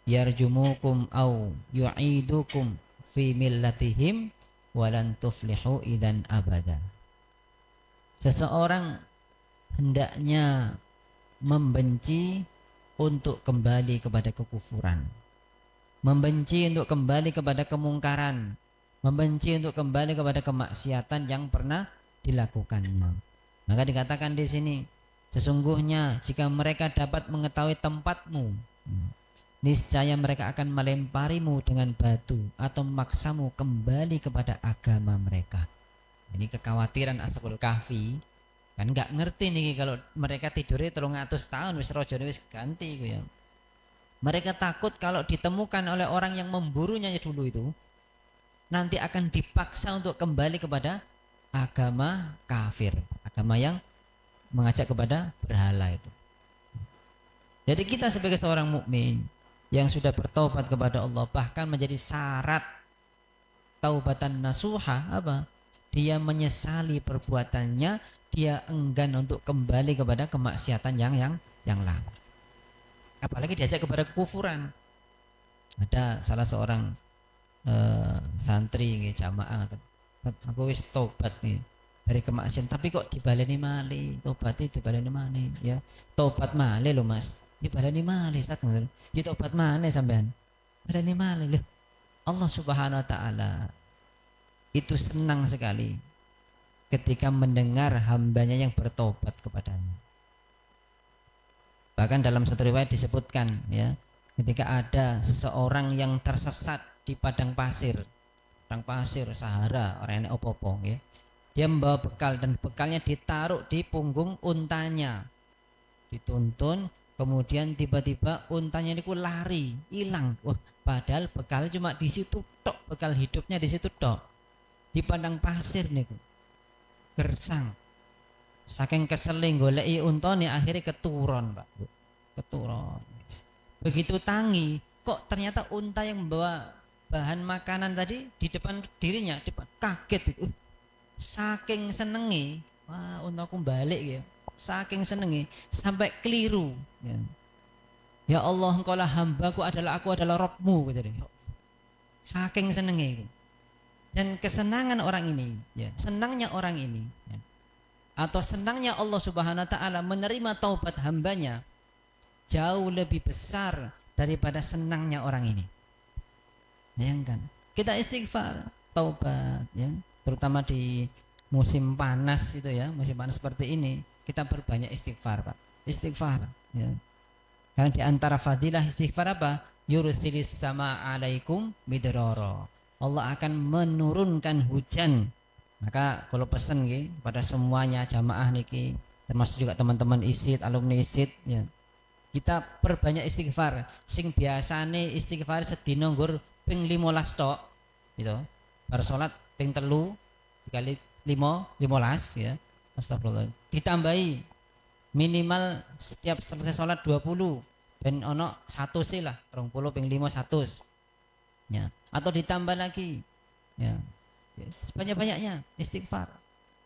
yarjumukum au yu'idukum fi millatihim walan tuflihu idan abada. Seseorang hendaknya membenci untuk kembali kepada kekufuran, membenci untuk kembali kepada kemungkaran, membenci untuk kembali kepada kemaksiatan yang pernah dilakukannya. Maka dikatakan di sini, sesungguhnya jika mereka dapat mengetahui tempatmu, niscaya mereka akan melemparimu dengan batu atau memaksamu kembali kepada agama mereka. Ini kekhawatiran Ashabul Kahfi, kan nggak ngerti nih kalau mereka tidurnya 300 tahun wis rojone wis ganti ya. Mereka takut kalau ditemukan oleh orang yang memburunya dulu itu, nanti akan dipaksa untuk kembali kepada agama kafir, agama yang mengajak kepada berhala itu. Jadi kita sebagai seorang mukmin yang sudah bertobat kepada Allah, bahkan menjadi syarat taubatan nasuha apa? Dia menyesali perbuatannya, dia enggan untuk kembali kepada kemaksiatan yang lama. Apalagi diajak kepada kekufuran. Ada salah seorang santri jamaah, aku wis tobat nih dari kemaksiatan, tapi kok dibaleni malih, tobatnya dibaleni malih ya. Tobat malih loh Mas, dibaleni malih Ustaz. Ya tobat malih sampean, baleni malih loh. Allah Subhanahu wa taala itu senang sekali ketika mendengar hambanya yang bertobat kepadanya. Bahkan dalam satu riwayat disebutkan ya, ketika ada seseorang yang tersesat di padang pasir Sahara, orang yang opo-opo ya. Dia membawa bekal dan bekalnya ditaruh di punggung untanya. Dituntun, kemudian tiba-tiba untanya itu lari, hilang. Wah, padahal bekal cuma di situ tok, bekal hidupnya di situ tok. Di padang pasir niku. Gersang. Saking keseling goleki untane akhirnya keturun, Pak. Keturun. Begitu tangi, kok ternyata unta yang membawa bahan makanan tadi di depan dirinya, kaget itu. Saking senengi, wah untaku balik ya. Saking senengi sampai keliru ya. Ya Allah, engkaulah hambaku, aku adalah Rabbmu gitu deh. Saking senengi. Dan kesenangan orang ini, ya, senangnya orang ini, ya, atau senangnya Allah Subhanahu wa taala menerima taubat hambanya jauh lebih besar daripada senangnya orang ini. Bayangkan, kita istighfar, taubat ya, terutama di musim panas itu ya, musim panas seperti ini, kita perbanyak istighfar, Pak. Istighfar ya. Karena di antara fadilah istighfar apa? Yursilis sama alaikum midrara. Allah akan menurunkan hujan. Maka kalau pesan nggih pada semuanya jamaah niki, termasuk juga teman-teman ISID, alumni ISID ya. Kita perbanyak istighfar. Sing biasane istighfar sedina nggur ping 15 tok gitu. Bar salat ping 3 dikali 5 15 ya. Astagfirullah. Ditambahi minimal setiap selesai salat 20 ben ono 100 sih lah, 20 ping 5 100. Ya, atau ditambah lagi. Ya. Yes, banyak-banyaknya istighfar.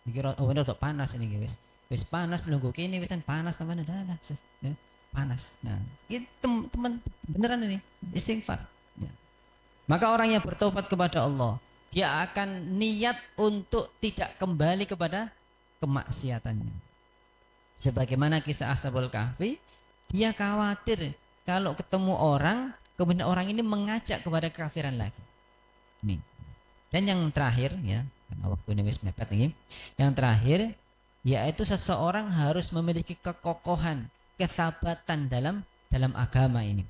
Dikira oh bener tok panas ini guys. Wis panas nunggu kini wis panas teman dah ya, panas. Nah, itu teman beneran ini istighfar. Ya. Maka orang yang bertobat kepada Allah, dia akan niat untuk tidak kembali kepada kemaksiatannya. Sebagaimana kisah Ashabul Kahfi, dia khawatir kalau ketemu orang, kemudian orang ini mengajak kepada kekafiran lagi. Nih. Dan yang terakhir ya, karena waktu ini wis mepet ini. Yang terakhir yaitu seseorang harus memiliki kekokohan, kesabatan dalam agama ini.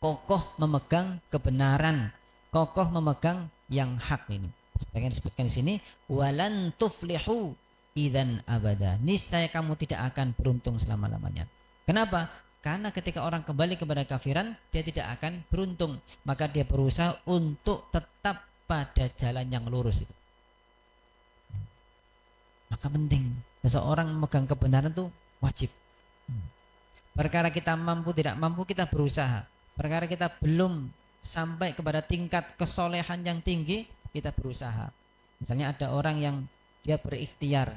Kokoh memegang kebenaran, kokoh memegang yang hak ini. Sebagian disebutkan di sini, walan tuflihu idzan abada. Niscaya kamu tidak akan beruntung selama-lamanya. Kenapa? Karena ketika orang kembali kepada kafiran, dia tidak akan beruntung. Maka dia berusaha untuk tetap pada jalan yang lurus itu. Maka penting seseorang memegang kebenaran itu wajib. Perkara kita mampu tidak mampu, kita berusaha. Perkara kita belum sampai kepada tingkat kesolehan yang tinggi, kita berusaha. Misalnya ada orang yang dia berikhtiar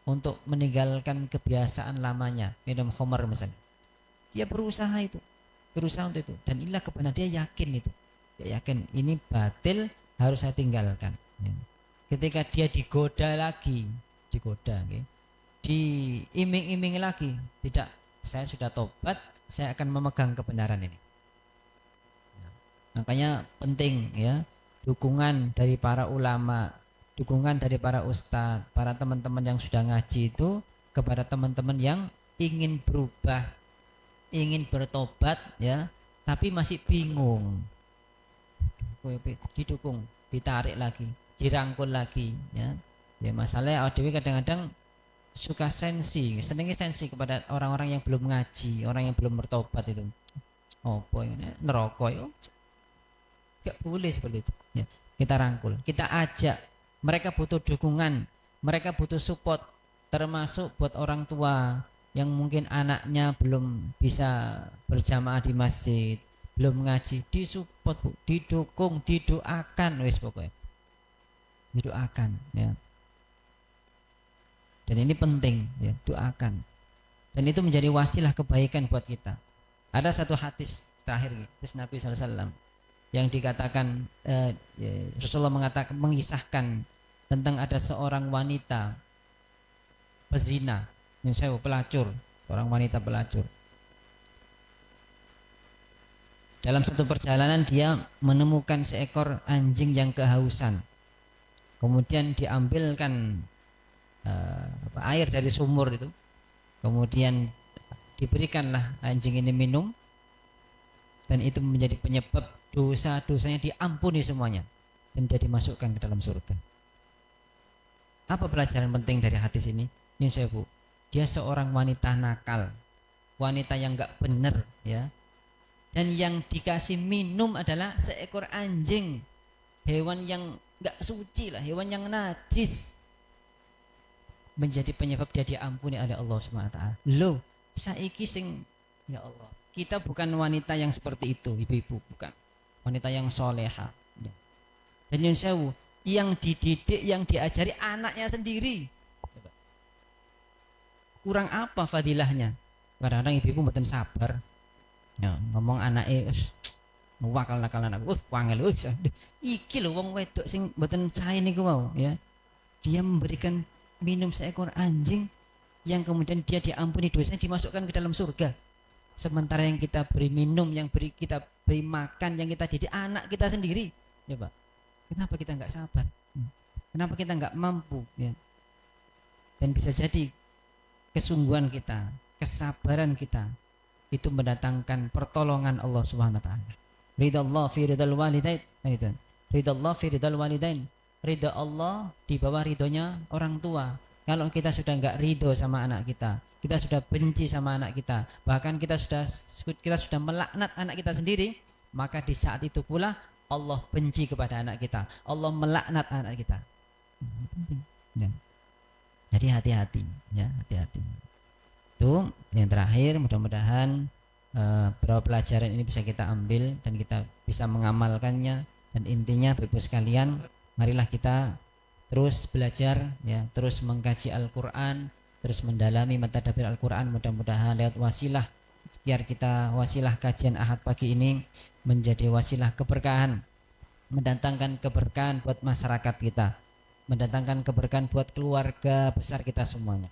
untuk meninggalkan kebiasaan lamanya, minum khamar misalnya. Dia berusaha untuk itu, dan inilah kebenaran, dia yakin itu. Dia yakin ini batil, harus saya tinggalkan. Ketika dia digoda lagi, okay. diiming-imingi lagi. Tidak, saya sudah tobat, saya akan memegang kebenaran ini. Makanya penting ya, dukungan dari para ulama, dukungan dari para ustadz, para teman-teman yang sudah ngaji itu kepada teman-teman yang ingin berubah, ingin bertobat ya, tapi masih bingung. Didukung, ditarik lagi, dirangkul lagi ya. Ya masalahnya Dewi kadang-kadang suka sensi, senengnya sensi kepada orang-orang yang belum ngaji, orang yang belum bertobat itu. Oh boy, neraka yo. Gak boleh seperti itu ya. Kita rangkul, kita ajak. Mereka butuh dukungan, mereka butuh support, termasuk buat orang tua yang mungkin anaknya belum bisa berjamaah di masjid, belum ngaji, disupport Bu, didukung, didoakan wis pokoknya. Didoakan ya. Dan ini penting ya, doakan. Dan itu menjadi wasilah kebaikan buat kita. Ada satu hadis terakhir hadis Nabi SAW yang dikatakan Rasulullah mengatakan, mengisahkan tentang ada seorang wanita pezina, yang saya pelacur, seorang wanita pelacur. Dalam satu perjalanan dia menemukan seekor anjing yang kehausan. Kemudian diambilkan air dari sumur itu. Kemudian diberikanlah anjing ini minum. Dan itu menjadi penyebab dosa-dosanya diampuni semuanya. Dan dia dimasukkan ke dalam surga. Apa pelajaran penting dari hadis ini? Ini saya Bu, dia seorang wanita nakal, wanita yang gak benar ya. Dan yang dikasih minum adalah seekor anjing, hewan yang gak suci lah, hewan yang najis, menjadi penyebab dia diampuni oleh Allah SWT. Loh, saiki sing ya Allah, kita bukan wanita yang seperti itu, ibu-ibu, bukan wanita yang soleha. Dan yang sewu, yang dididik, yang diajari anaknya sendiri. Kurang apa fadilahnya? Kadang-kadang ibu-ibu mboten sabar. Ya, ngomong anake wakal nakal anak. Wangel iki lho wong wedok sing mboten sae niku mau ya. Dia memberikan minum seekor anjing yang kemudian dia diampuni dosanya, dimasukkan ke dalam surga. Sementara yang kita beri minum, yang kita beri makan, yang kita didik anak kita sendiri. Ya Pak. Kenapa kita nggak sabar? Kenapa kita nggak mampu? Ya. Dan bisa jadi kesungguhan kita, kesabaran kita itu mendatangkan pertolongan Allah Subhanahu wa taala. Ridha Allah fi ridal walidain. Ridha Allah fi ridal walidain. Ridha Allah di bawah ridhonya orang tua. Kalau kita sudah nggak ridho sama anak kita sudah benci sama anak kita, bahkan kita sudah melaknat anak kita sendiri, maka di saat itu pula Allah benci kepada anak kita, Allah melaknat anak kita. Ya. Jadi hati-hati, ya hati-hati. Itu yang terakhir, mudah-mudahan beberapa pelajaran ini bisa kita ambil dan kita bisa mengamalkannya. Dan intinya Bapak Ibu sekalian, marilah kita terus belajar, ya, terus mengkaji Al-Quran, terus mendalami mentadabbur Al-Quran. Mudah-mudahan lewat wasilah, biar kita wasilah kajian Ahad pagi ini menjadi wasilah keberkahan, mendatangkan keberkahan buat masyarakat kita, mendatangkan keberkahan buat keluarga besar kita semuanya.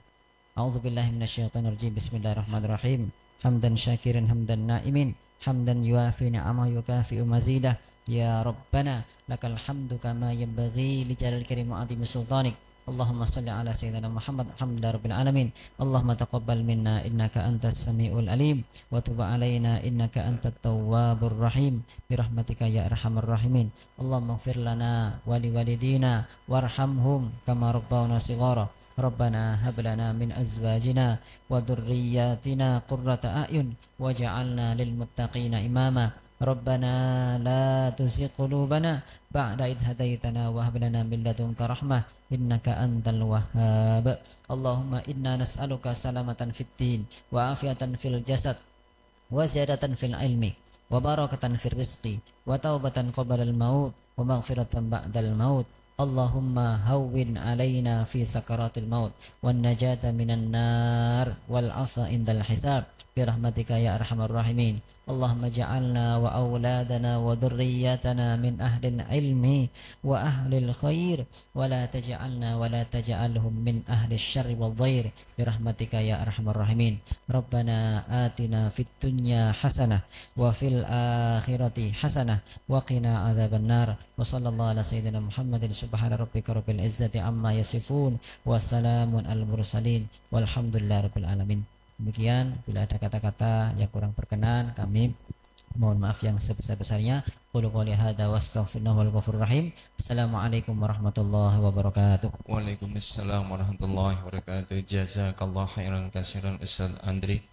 A'udzubillahi minasyaitonirrajim. Bismillahirrahmanirrahim. Hamdan syakirin hamdan naimin, hamdan yuafi ni'amahu yukafi'u mazidah. Ya Rabbana lakal hamdu kama yanbaghi li jalal karim wa azimi sultanik. Allahumma salli ala sayyidina Muhammad hamdan rabbil alamin. Allahumma taqabbal minna innaka antas samiul alim wa tub alaina innaka antat tawwabur rahim bi rahmatika ya arhamar rahimin. Allahumma ighfir lana wa li walidina warhamhum kama rabbawna shighara. Rabbana hab lana min azwajina wa dhurriyyatina qurrata a'yun waj'alna lil muttaqina imama. Rabbana la tuzigh qulubana ba'da idh hadaitana wa hab lana min ladunka rahmah innaka antal wahhab. Allahumma inna nas'aluka salamatan fid din wa afiatan fil jasad wa ziyadatan fil ilmi wa barakatan fil rizqi wa taubatan qabla al maut wa maghfiratan ba'da al maut. Allahumma hawwin alaina fi sakaratil maut wan najata minan nar wal afa indal hisab برحمتك يا أرحم الراحمين. اللهم اجعلنا وأولادنا وذرياتنا من أهل العلم وأهل الخير ولا تجعلنا ولا تجعلهم من أهل الشر والضير برحمتك يا أرحم الراحمين. ربنا آتنا في الدنيا حسنة وفي الآخرة حسنة وقنا عذاب النار. وصلى الله على سيدنا محمد سبحان ربك رب العزة عما يصفون وسلام على المرسلين والحمد لله رب العالمين. Demikian, bila ada kata-kata yang kurang berkenan, kami mohon maaf yang sebesar-besarnya. Qul qouli hadza wastaghfirullahal ghafurur rahim. Assalamualaikum warahmatullahi wabarakatuh. Waalaikumsalam warahmatullahi wabarakatuh. Jazakallah khairan katsiran Ustaz Andri.